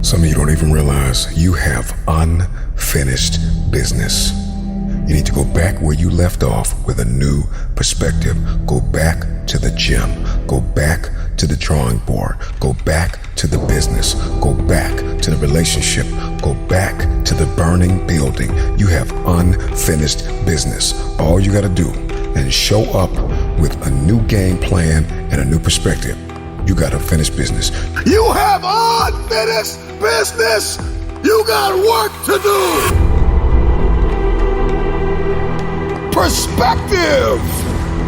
Some of you don't even realize you have unfinished business. You need to go back where you left off with a new perspective. Go back to the gym. Go back to the drawing board. Go back to the business. Go back to the relationship. Go back to the burning building. You have unfinished business. All you got to do is show up with a new game plan and a new perspective. You got unfinished business. You have unfinished business. You got work to do. Perspective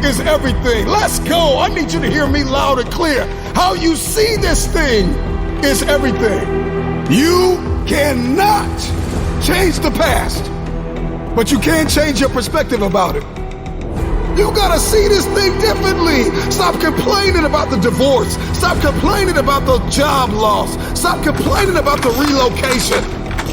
is everything. Let's go. I need you to hear me loud and clear. How you see this thing is everything. You cannot change the past, but you can change your perspective about it. You gotta see this thing differently. Stop complaining about the divorce. Stop complaining about the job loss. Stop complaining about the relocation.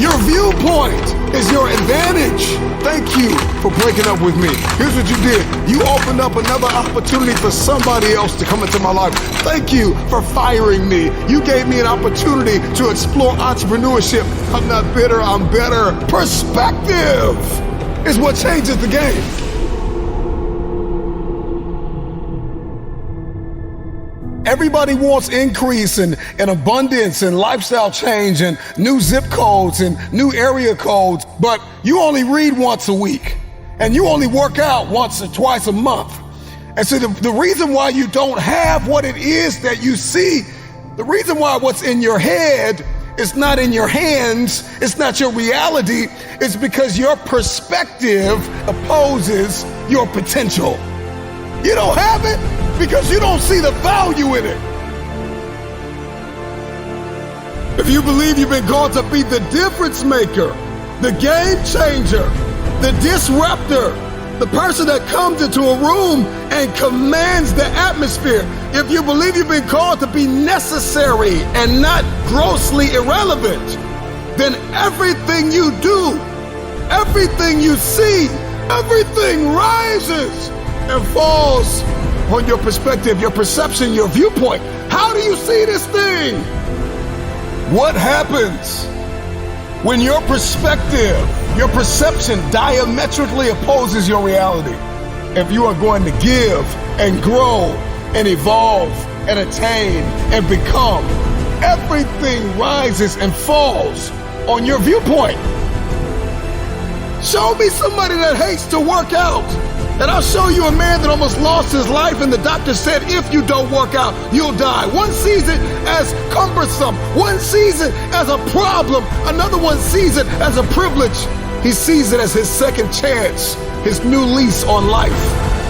Your viewpoint is your advantage. Thank you for breaking up with me. Here's what you did. You opened up another opportunity for somebody else to come into my life. Thank you for firing me. You gave me an opportunity to explore entrepreneurship. I'm not bitter, I'm better. Perspective is what changes the game. Everybody wants increase and abundance and lifestyle change and new zip codes and new area codes, but you only read once a week and you only work out once or twice a month. And so the reason why you don't have what it is that you see, the reason why what's in your head is not in your hands, it's not your reality, it's because your perspective opposes your potential. You don't have it because you don't see the value in it. If you believe you've been called to be the difference maker, the game changer, the disruptor, the person that comes into a room and commands the atmosphere, if you believe you've been called to be necessary and not grossly irrelevant, then everything you do, everything you see, everything rises and falls on your perspective, your perception, your viewpoint. How do you see this thing? What happens when your perspective, your perception diametrically opposes your reality? If you are going to give and grow and evolve and attain and become, everything rises and falls on your viewpoint. Show me somebody that hates to work out, and I'll show you a man that almost lost his life and the doctor said, if you don't work out, you'll die. One sees it as cumbersome. One sees it as a problem. Another one sees it as a privilege. He sees it as his second chance, his new lease on life,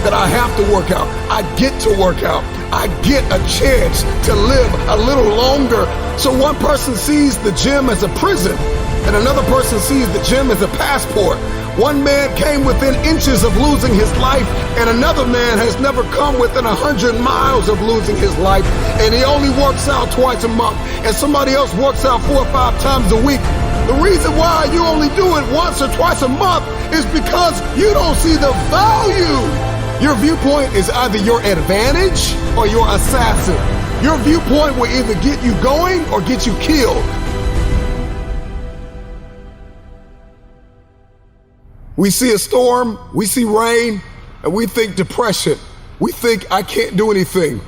that I have to work out. I get to work out. I get a chance to live a little longer. So one person sees the gym as a prison, and another person sees the gym as a passport. One man came within inches of losing his life, and another man has never come within 100 miles of losing his life, and he only works out twice a month, and somebody else works out 4 or 5 times a week. The reason why you only do it once or twice a month is because you don't see the value. Your viewpoint is either your advantage or your assassin. Your viewpoint will either get you going or get you killed. We see a storm, we see rain, and we think depression. We think I can't do anything.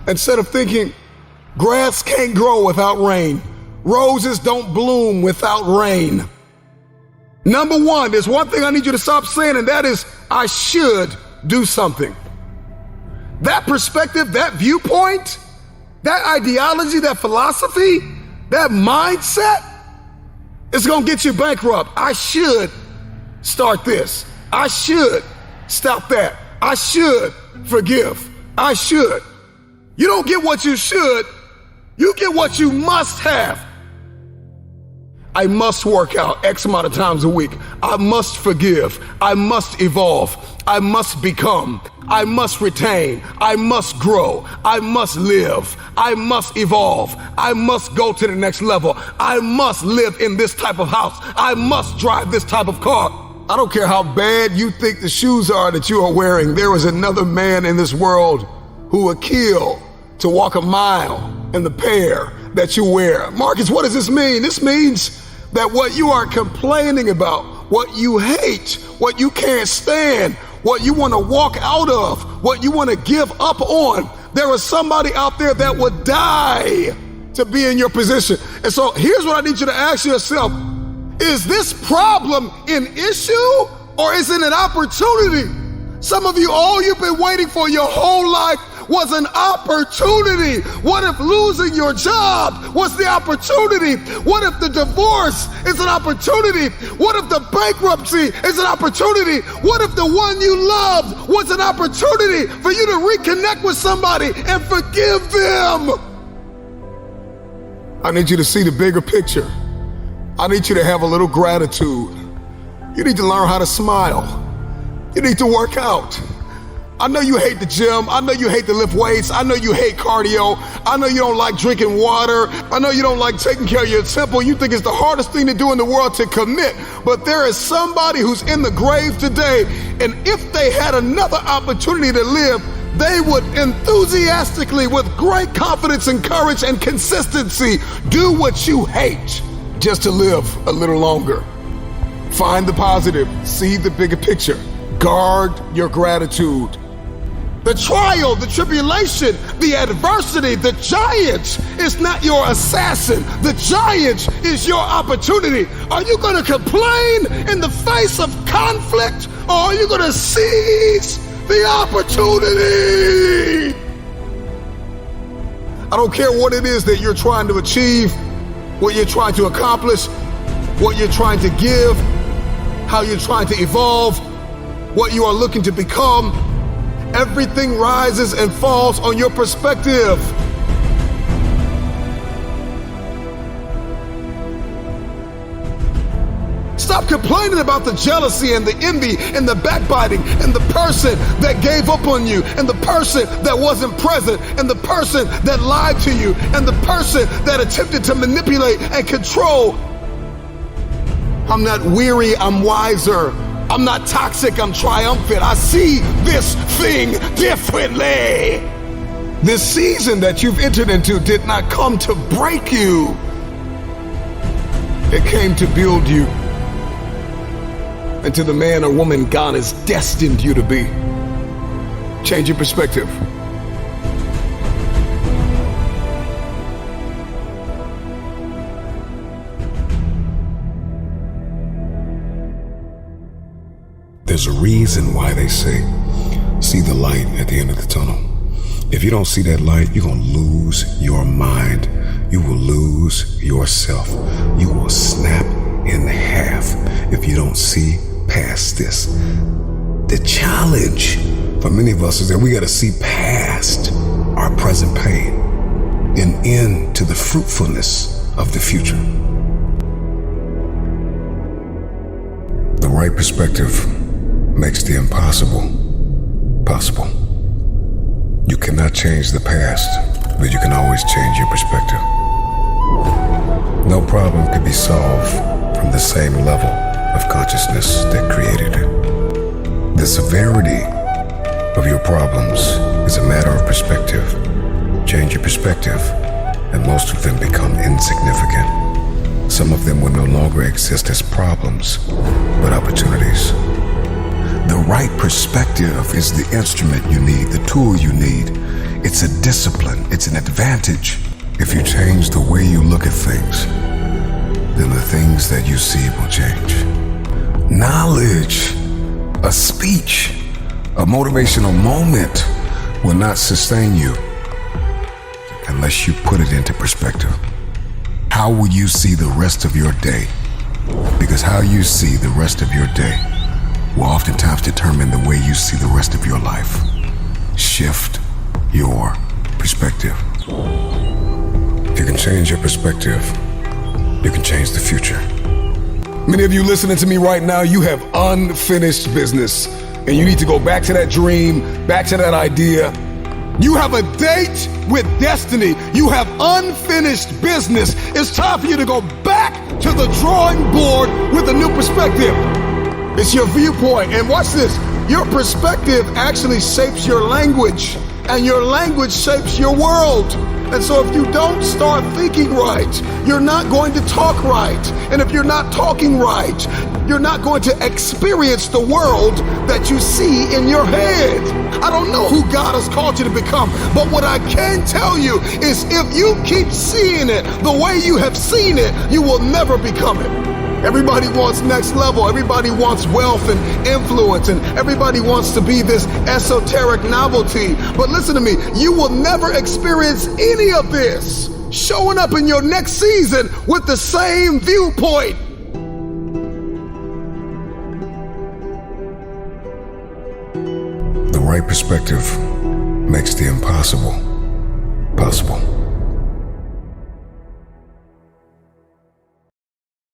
Instead of thinking grass can't grow without rain, roses don't bloom without rain. Number one, there's one thing I need you to stop saying, and that is, I should do something. That perspective, that viewpoint, that ideology, that philosophy, that mindset, it's gonna get you bankrupt. I should start this. I should stop that. I should forgive. I should. You don't get what you should, you get what you must have. I must work out X amount of times a week. I must forgive. I must evolve. I must become. I must retain. I must grow. I must live. I must evolve. I must go to the next level. I must live in this type of house. I must drive this type of car. I don't care how bad you think the shoes are that you are wearing. There is another man in this world who would kill to walk a mile in the pair that you wear. Marcus, what does this mean? This means that what you are complaining about, what you hate, what you can't stand, what you want to walk out of, what you want to give up on, there is somebody out there that would die to be in your position. And so here's what I need you to ask yourself. Is this problem an issue or is it an opportunity? Some of you, all you've been waiting for your whole life was an opportunity. What if losing your job was the opportunity? What if the divorce is an opportunity? What if the bankruptcy is an opportunity? What if the one you loved was an opportunity for you to reconnect with somebody and forgive them? I need you to see the bigger picture. I need you to have a little gratitude. You need to learn how to smile. You need to work out. I know you hate the gym. I know you hate to lift weights. I know you hate cardio. I know you don't like drinking water. I know you don't like taking care of your temple. You think it's the hardest thing to do in the world to commit. But there is somebody who's in the grave today, and if they had another opportunity to live, they would enthusiastically, with great confidence and courage and consistency, do what you hate just to live a little longer. Find the positive. See the bigger picture. Guard your gratitude. The trial, the tribulation, the adversity, the giant is not your assassin. The giant is your opportunity. Are you going to complain in the face of conflict, or are you going to seize the opportunity? I don't care what it is that you're trying to achieve, what you're trying to accomplish, what you're trying to give, how you're trying to evolve, what you are looking to become. Everything rises and falls on your perspective. Stop complaining about the jealousy and the envy and the backbiting and the person that gave up on you and the person that wasn't present and the person that lied to you and the person that attempted to manipulate and control. I'm not weary, I'm wiser. I'm not toxic, I'm triumphant. I see this thing differently. This season that you've entered into did not come to break you. It came to build you into the man or woman God has destined you to be. Change your perspective. There's a reason why they say, see the light at the end of the tunnel. If you don't see that light, you're going to lose your mind. You will lose yourself. You will snap in half if you don't see past this. The challenge for many of us is that we got to see past our present pain and into the fruitfulness of the future. The right perspective makes the impossible possible. You cannot change the past, but you can always change your perspective. No problem can be solved from the same level of consciousness that created it. The severity of your problems is a matter of perspective. Change your perspective, and most of them become insignificant. Some of them will no longer exist as problems, but opportunities. The right perspective is the instrument you need, the tool you need. It's a discipline, it's an advantage. If you change the way you look at things, then the things that you see will change. Knowledge, a speech, a motivational moment will not sustain you unless you put it into perspective. How will you see the rest of your day? Because how you see the rest of your day will oftentimes determine the way you see the rest of your life. Shift your perspective. If you can change your perspective, you can change the future. Many of you listening to me right now, you have unfinished business, and you need to go back to that dream, back to that idea. You have a date with destiny. You have unfinished business. It's time for you to go back to the drawing board with a new perspective. It's your viewpoint. And watch this. Your perspective actually shapes your language, and your language shapes your world. And so if you don't start thinking right, you're not going to talk right. And if you're not talking right, you're not going to experience the world that you see in your head. I don't know who God has called you to become, but what I can tell you is if you keep seeing it the way you have seen it, you will never become it. Everybody wants next level. Everybody wants wealth and influence, and everybody wants to be this esoteric novelty. But listen to me, you will never experience any of this showing up in your next season with the same viewpoint. The right perspective makes the impossible possible.